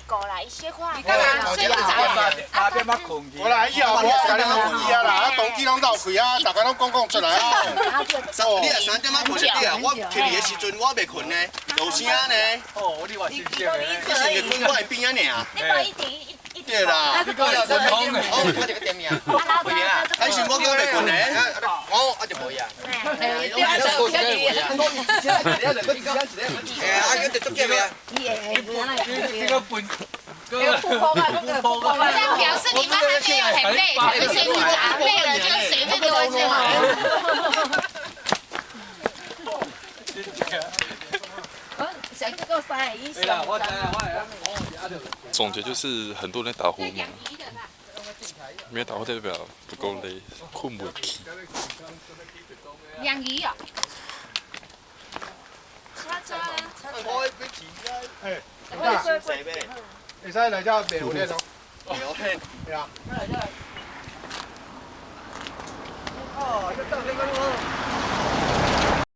过来，伊小看。你干嘛？睡不着。哪边捌困去？我来以后我家己拢去啊啦，啊当机拢绕开啊，大家拢讲出来啊。你若3点仔困你啊，我去你的时阵我袂困呢，有声呢。哦，你话真正诶。你是会困我的边仔尔。你无一定一对啦。你讲是文通诶。哦，我一个点名。不赢啊！还是我讲袂困呢？哦，啊就无赢。对啊，就可以。啊，佢哋捉嘅未啊？这个本，这样表示你们还没有很累，才会睡不着。累了就随便给我睡好了。想这个三一对啦，我知啊，总结就是很多人在打呼嘛，没有打呼代表不够累，困不起。养鱼哦。哎，会使来遮卖有咧咯？有嘿。对啊。